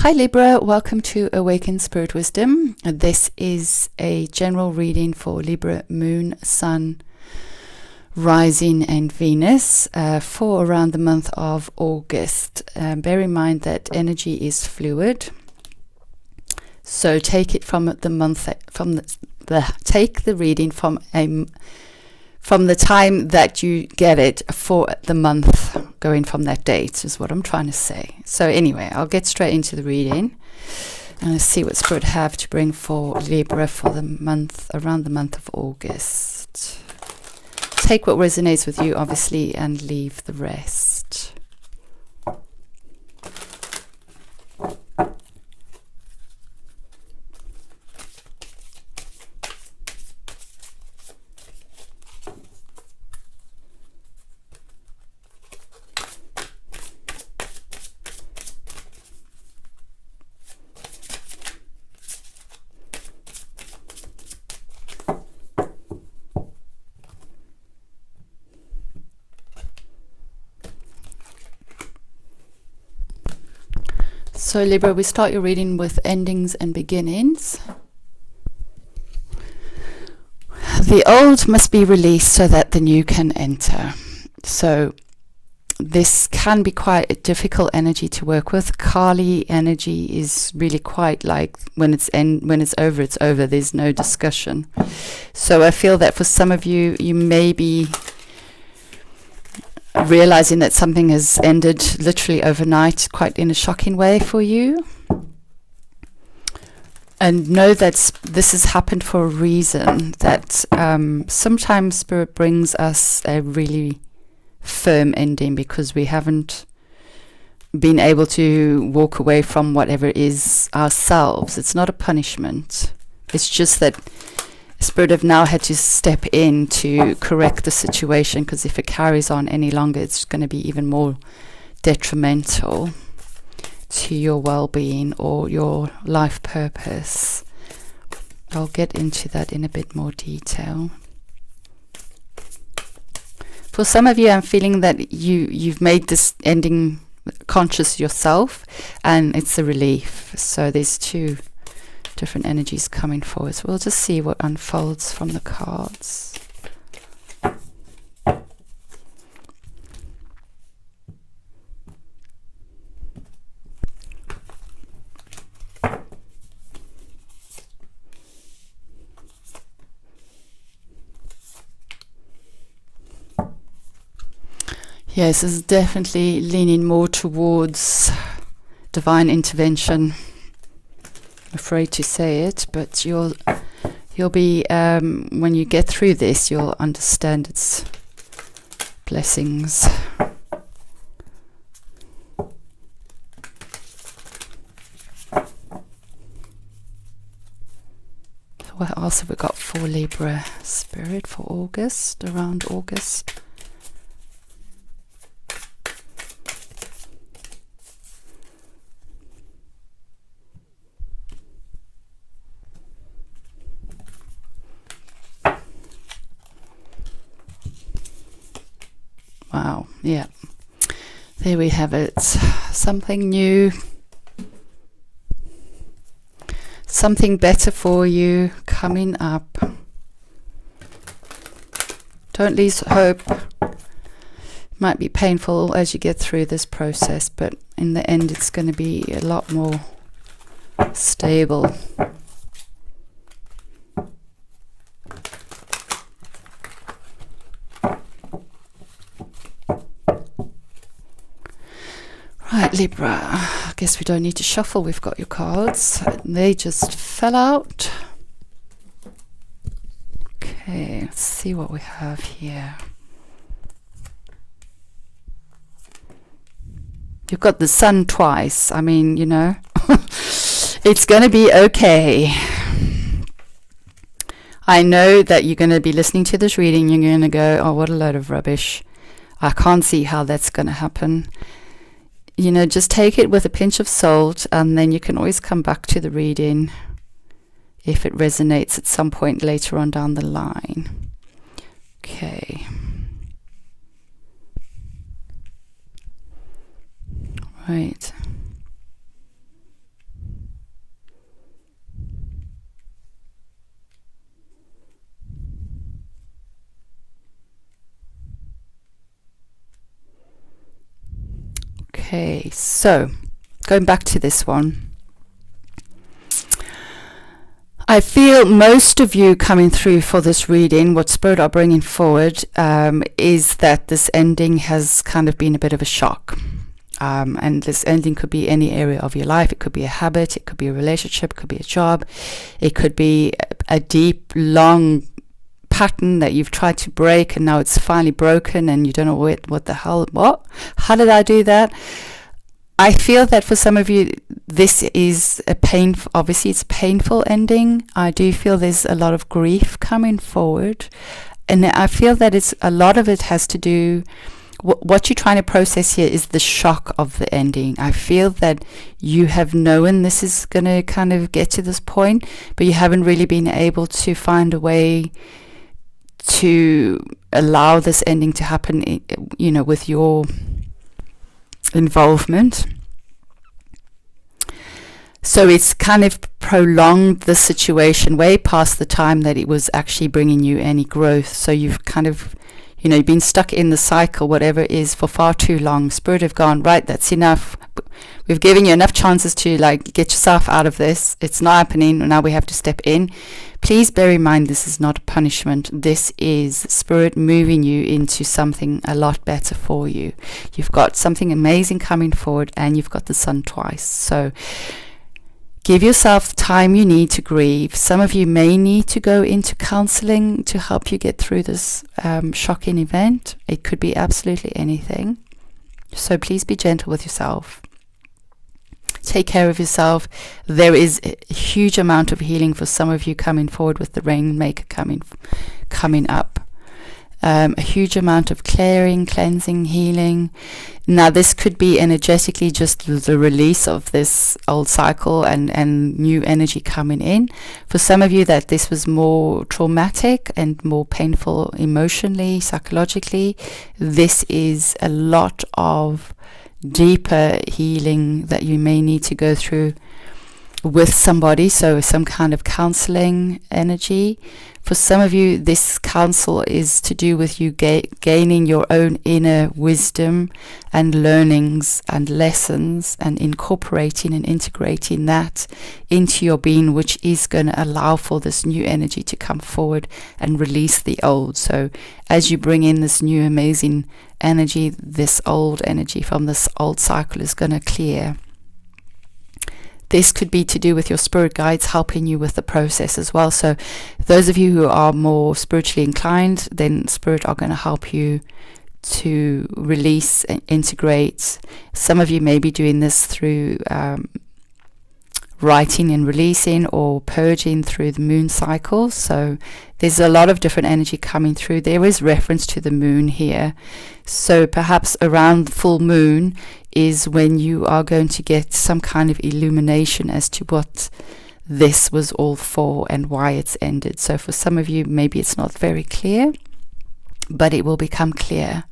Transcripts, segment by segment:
Hi Libra, welcome to Awaken Spirit Wisdom. This is a general reading for Libra, Moon, Sun, Rising and Venus for around the month of August. Bear in mind that energy is fluid, so take it from the month, take the reading from the time that you get it for the month, going from that date is what I'm trying to say. So anyway, I'll get straight into the reading and let's see what Spirit have to bring for Libra for the month, around the month of August. Take what resonates with you, obviously, and leave the rest. So Libra, we start your reading with endings and beginnings. The old must be released so that the new can enter. So this can be quite a difficult energy to work with. Kali energy is really quite like when it's over, it's over. There's no discussion. So I feel that for some of you, you may be realizing that something has ended literally overnight, quite in a shocking way for you. And know that this has happened for a reason, that sometimes Spirit brings us a really firm ending because we haven't been able to walk away from whatever is ourselves. It's not a punishment. It's just that Spirit have now had to step in to correct the situation, because if it carries on any longer, it's going to be even more detrimental to your well-being or your life purpose. I'll get into that in a bit more detail. For some of you, I'm feeling that you've made this ending conscious yourself, and it's a relief. So there's two different energies coming forward. So we'll just see what unfolds from the cards. Yes, this is definitely leaning more towards divine intervention. I'm afraid to say it, but you'll be when you get through this, you'll understand its blessings. What else have we got for Libra Spirit for August, around August? Wow, yeah, there we have it. Something new, something better for you coming up. Don't lose hope. It might be painful as you get through this process, but in the end it's going to be a lot more stable. Right, Libra, I guess we don't need to shuffle. We've got your cards. They just fell out. Okay, let's see what we have here. You've got the sun twice. I mean, you know, it's going to be okay. I know that you're going to be listening to this reading. You're going to go, oh, what a load of rubbish. I can't see how that's going to happen. You know, just take it with a pinch of salt, and then you can always come back to the reading if it resonates at some point later on down the line. Okay. Right. Okay, so going back to this one. I feel most of you coming through for this reading, what Spirit are bringing forward, is that this ending has kind of been a bit of a shock. And this ending could be any area of your life. It could be a habit, it could be a relationship, it could be a job, it could be a deep, long pattern that you've tried to break and now it's finally broken and you don't know what the hell, how did I do that? I feel that for some of you, this is a painful, obviously it's a painful ending. I do feel there's a lot of grief coming forward. And I feel that it's a lot of it has to do, what you're trying to process here is the shock of the ending. I feel that you have known this is going to kind of get to this point, but you haven't really been able to find a way to allow this ending to happen, you know, with your involvement. So it's kind of prolonged the situation way past the time that it was actually bringing you any growth. So you've kind of, you know, you've been stuck in the cycle, whatever it is, for far too long. Spirit have gone, right, that's enough. We've given you enough chances to like get yourself out of this. It's not happening. Now we have to step in. Please bear in mind, this is not a punishment. This is Spirit moving you into something a lot better for you. You've got something amazing coming forward and you've got the sun twice. So give yourself time you need to grieve. Some of you may need to go into counseling to help you get through this shocking event. It could be absolutely anything. So please be gentle with yourself. Take care of yourself. There is a huge amount of healing for some of you coming forward with the Rainmaker coming up. A huge amount of clearing, cleansing, healing. Now this could be energetically just the release of this old cycle and new energy coming in. For some of you that this was more traumatic and more painful emotionally, psychologically, this is a lot of deeper healing that you may need to go through with somebody, so some kind of counseling energy. For some of you, this counsel is to do with you gaining your own inner wisdom and learnings and lessons and incorporating and integrating that into your being, which is going to allow for this new energy to come forward and release the old. So as you bring in this new amazing energy, this old energy from this old cycle is going to clear. This could be to do with your spirit guides helping you with the process as well. So those of you who are more spiritually inclined, then Spirit are going to help you to release and integrate. Some of you may be doing this through writing and releasing or purging through the moon cycle. So there's a lot of different energy coming through. There is reference to the moon here. So perhaps around the full moon is when you are going to get some kind of illumination as to what this was all for and why it's ended. So for some of you, maybe it's not very clear, but it will become clear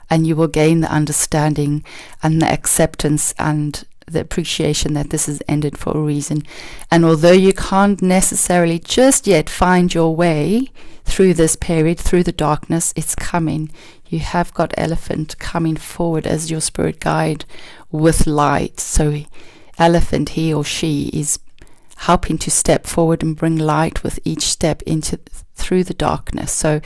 and you will gain the understanding and the acceptance and the appreciation that this has ended for a reason. And although you can't necessarily just yet find your way through this period, through the darkness, it's coming. You have got Elephant coming forward as your spirit guide with light. So Elephant, he or she, is helping to step forward and bring light with each step through the darkness. So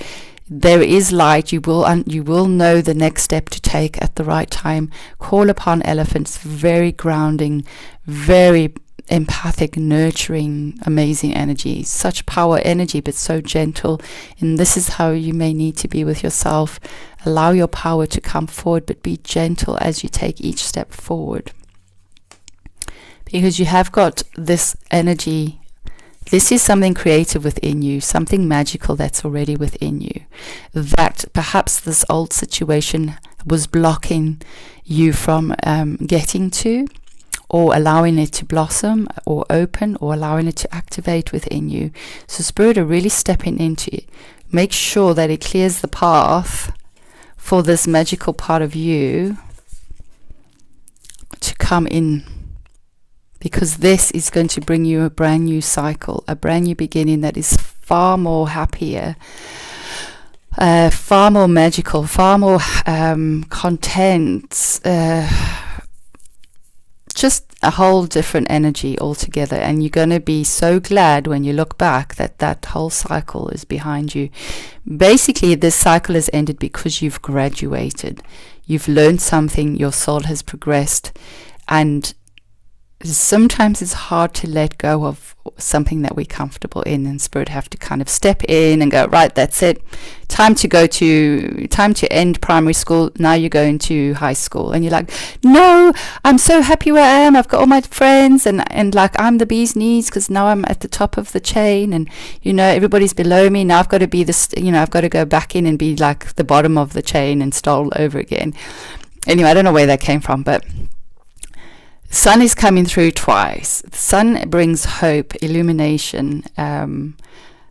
there is light. You will know the next step to take at the right time. Call upon Elephants. Very grounding, very empathic, nurturing, amazing energy. Such power energy, but so gentle. And this is how you may need to be with yourself. Allow your power to come forward, but be gentle as you take each step forward. Because you have got this energy. This is something creative within you, something magical that's already within you, that perhaps this old situation was blocking you from getting to, or allowing it to blossom or open, or allowing it to activate within you. So Spirit are really stepping into it. Make sure that it clears the path for this magical part of you to come in. Because this is going to bring you a brand new cycle, a brand new beginning that is far more happier, far more magical, far more content, just a whole different energy altogether, and you're going to be so glad when you look back that that whole cycle is behind you. Basically, this cycle has ended because you've graduated, you've learned something, your soul has progressed, and sometimes it's hard to let go of something that we're comfortable in, and Spirit have to kind of step in and go, right, that's it, time to end primary school, now you're going to high school. And you're like, no, I'm so happy where I am, I've got all my friends, and like I'm the bee's knees because now I'm at the top of the chain, and everybody's below me, now I've got to be this, I've got to go back in and be like the bottom of the chain and start all over again. Anyway, I don't know where that came from, but Sun is coming through twice. The Sun brings hope, illumination,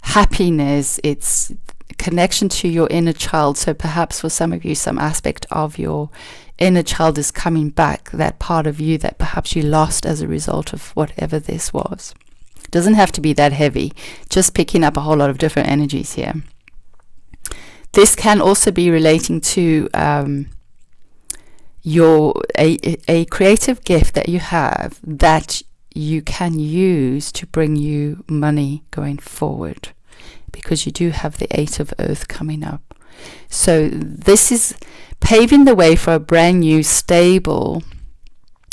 happiness. It's connection to your inner child. So perhaps for some of you, some aspect of your inner child is coming back, that part of you that perhaps you lost as a result of whatever this was. It doesn't have to be that heavy, just picking up a whole lot of different energies here. This can also be relating to a creative gift that you have that you can use to bring you money going forward, because you do have the 8 of Earth coming up. So this is paving the way for a brand new stable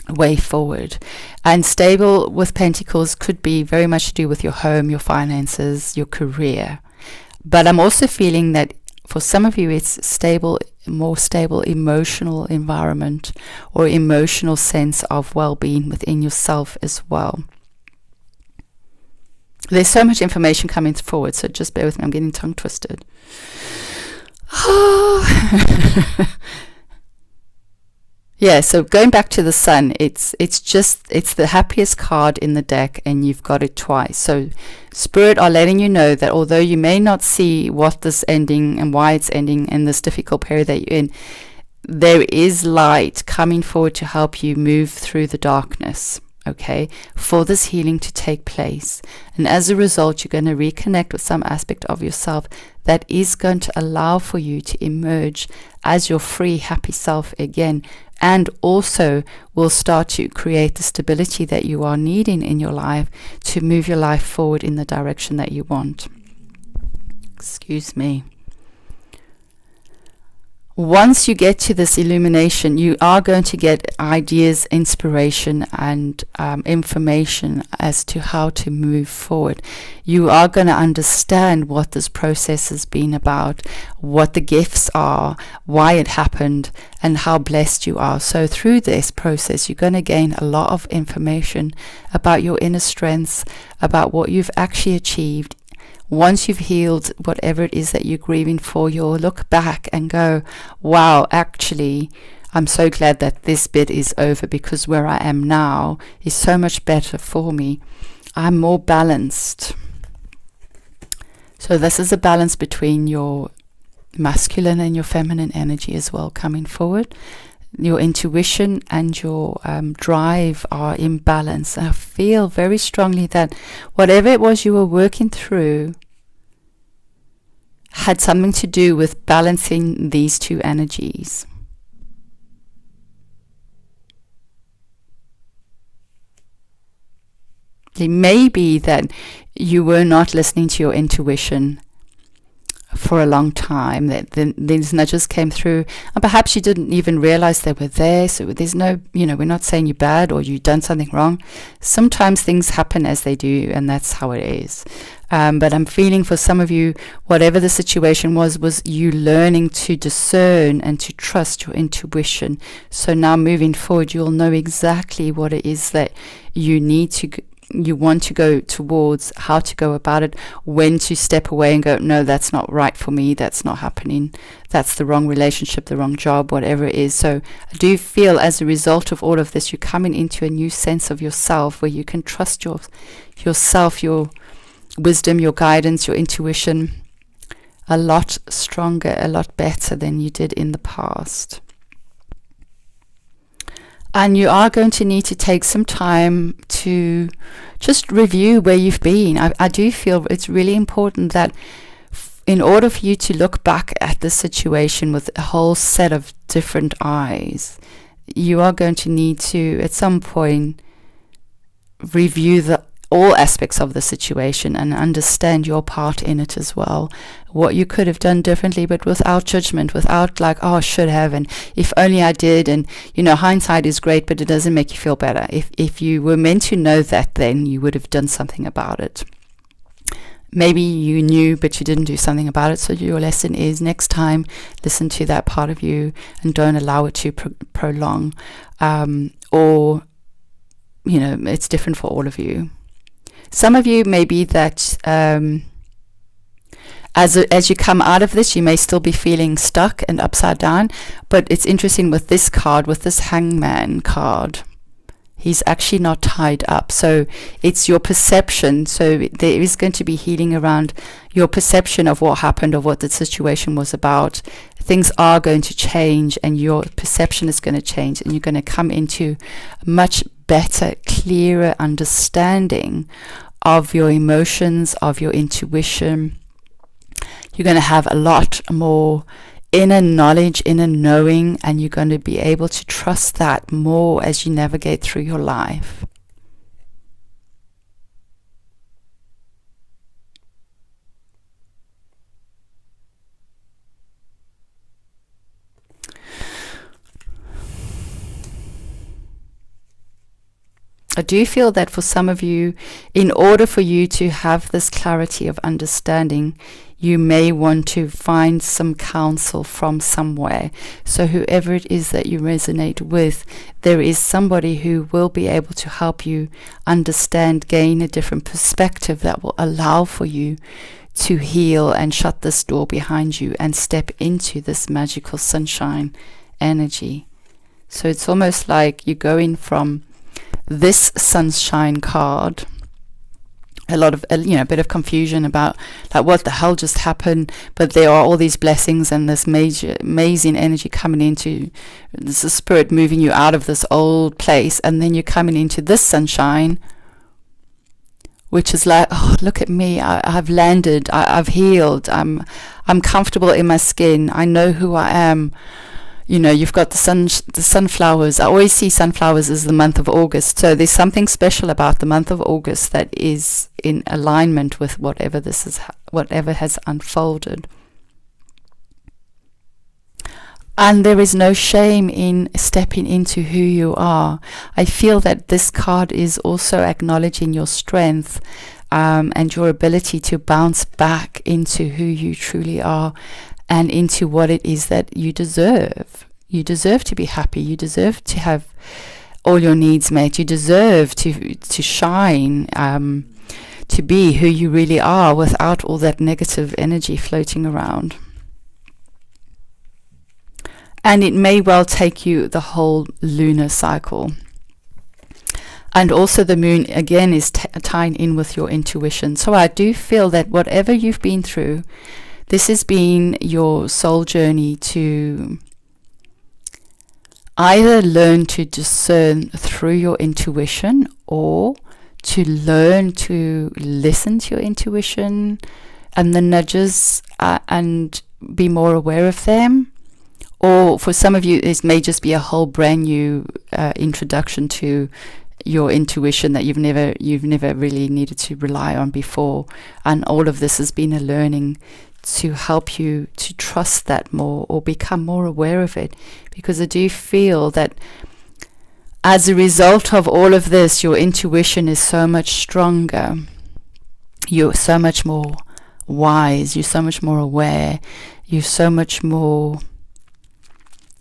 way forward. And stable with Pentacles could be very much to do with your home, your finances, your career. But I'm also feeling that for some of you, it's stable, more stable emotional environment or emotional sense of well-being within yourself as well. There's so much information coming forward, so just bear with me. I'm getting tongue twisted. Yeah, so going back to the Sun, it's the happiest card in the deck, and you've got it twice. So Spirit are letting you know that although you may not see what this ending and why it's ending in this difficult period that you're in, there is light coming forward to help you move through the darkness, okay, for this healing to take place. And as a result, you're going to reconnect with some aspect of yourself that is going to allow for you to emerge as your free, happy self again, and also will start to create the stability that you are needing in your life to move your life forward in the direction that you want. Excuse me. Once you get to this illumination, you are going to get ideas, inspiration, and information as to how to move forward. You are going to understand what this process has been about, what the gifts are, why it happened, and how blessed you are. So through this process, you're going to gain a lot of information about your inner strengths, about what you've actually achieved. Once you've healed whatever it is that you're grieving for, you'll look back and go, wow, actually, I'm so glad that this bit is over, because where I am now is so much better for me. I'm more balanced. So this is a balance between your masculine and your feminine energy as well coming forward. Your intuition and your drive are in balance. I feel very strongly that whatever it was you were working through had something to do with balancing these two energies. It may be that you were not listening to your intuition for a long time, that these nudges came through, and perhaps you didn't even realize they were there. So there's no, we're not saying you're bad or you've done something wrong. Sometimes things happen as they do, and that's how it is. But I'm feeling for some of you, whatever the situation was you learning to discern and to trust your intuition. So now moving forward, you'll know exactly what it is that you want to go towards, how to go about it, when to step away and go, no, that's not right for me, that's not happening, that's the wrong relationship, the wrong job, whatever it is. So I do feel as a result of all of this, you're coming into a new sense of yourself where you can trust yourself, your wisdom, your guidance, your intuition a lot stronger, a lot better than you did in the past. And you are going to need to take some time to just review where you've been. I do feel it's really important that in order for you to look back at the situation with a whole set of different eyes, you are going to need to, at some point, review all aspects of the situation and understand your part in it as well. What you could have done differently, but without judgment, without like, oh, I should have, and if only I did. And, hindsight is great, but it doesn't make you feel better. If you were meant to know that, then you would have done something about it. Maybe you knew, but you didn't do something about it. So your lesson is, next time, listen to that part of you and don't allow it to prolong. Or, it's different for all of you. Some of you may be that as you come out of this, you may still be feeling stuck and upside down. But it's interesting with this card, with this Hangman card, he's actually not tied up. So it's your perception. So there is going to be healing around your perception of what happened, of what the situation was about. Things are going to change, and your perception is going to change, and you're going to come into a much better, clearer understanding of your emotions, of your intuition. You're going to have a lot more inner knowledge, inner knowing, and you're going to be able to trust that more as you navigate through your life. I do feel that for some of you, in order for you to have this clarity of understanding, you may want to find some counsel from somewhere. So whoever it is that you resonate with, there is somebody who will be able to help you understand, gain a different perspective that will allow for you to heal and shut this door behind you and step into this magical sunshine energy. So it's almost like you're going from this sunshine card, a lot of, a bit of confusion about like what the hell just happened, but there are all these blessings and this amazing energy coming into this, spirit moving you out of this old place, and then you're coming into this sunshine, which is like, oh, look at me, I've landed, I've healed, I'm comfortable in my skin, I know who I am. You've got the sunflowers. I always see sunflowers as the month of August. So there's something special about the month of August that is in alignment with whatever has unfolded. And there is no shame in stepping into who you are. I feel that this card is also acknowledging your strength and your ability to bounce back into who you truly are, and into what it is that you deserve. You deserve to be happy. You deserve to have all your needs met. You deserve to shine, to be who you really are without all that negative energy floating around. And it may well take you the whole lunar cycle. And also the moon, again, is tying in with your intuition. So I do feel that whatever you've been through, this has been your soul journey to either learn to discern through your intuition, or to learn to listen to your intuition and the nudges and be more aware of them. Or for some of you, it may just be a whole brand new introduction to your intuition that you've never really needed to rely on before. And all of this has been a learning to help you to trust that more, or become more aware of it. Because I do feel that as a result of all of this, your intuition is so much stronger. You're so much more wise. You're so much more aware. You're so much more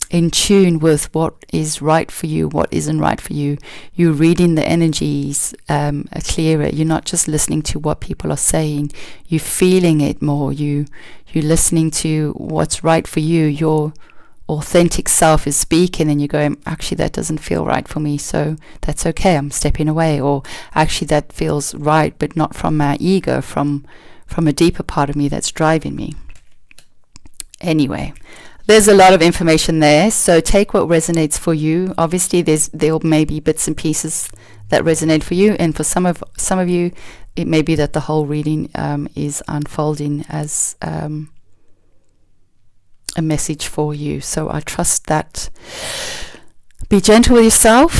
in tune with what is right for you, what isn't right for you. You're reading the energies clearer. You're not just listening to what people are saying. You're feeling it more. You're listening to what's right for you. Your authentic self is speaking, and you're going, actually, that doesn't feel right for me, so that's okay, I'm stepping away. Or actually, that feels right, but not from my ego, from a deeper part of me that's driving me. Anyway, there's a lot of information there, so take what resonates for you. Obviously, there may be bits and pieces that resonate for you, and for some of you, it may be that the whole reading is unfolding as a message for you. So I trust that Be gentle with yourself.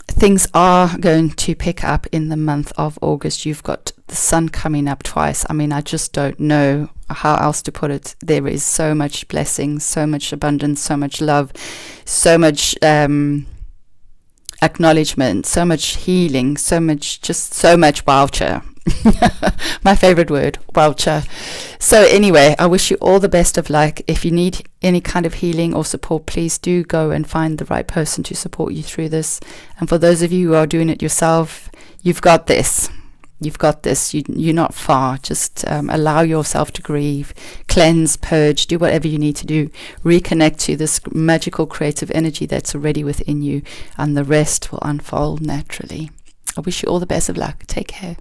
Things are going to pick up in the month of August. You've got the sun coming up twice. I mean, I just don't know how else to put it. There is so much blessing, so much abundance, so much love, so much acknowledgement, so much healing, so much voucher. My favorite word, voucher. So anyway, I wish you all the best of luck. If you need any kind of healing or support, please do go and find the right person to support you through this. And for those of you who are doing it yourself, you've got this. You've got this. You're not far. Just allow yourself to grieve, cleanse, purge, do whatever you need to do. Reconnect to this magical creative energy that's already within you, and the rest will unfold naturally. I wish you all the best of luck. Take care.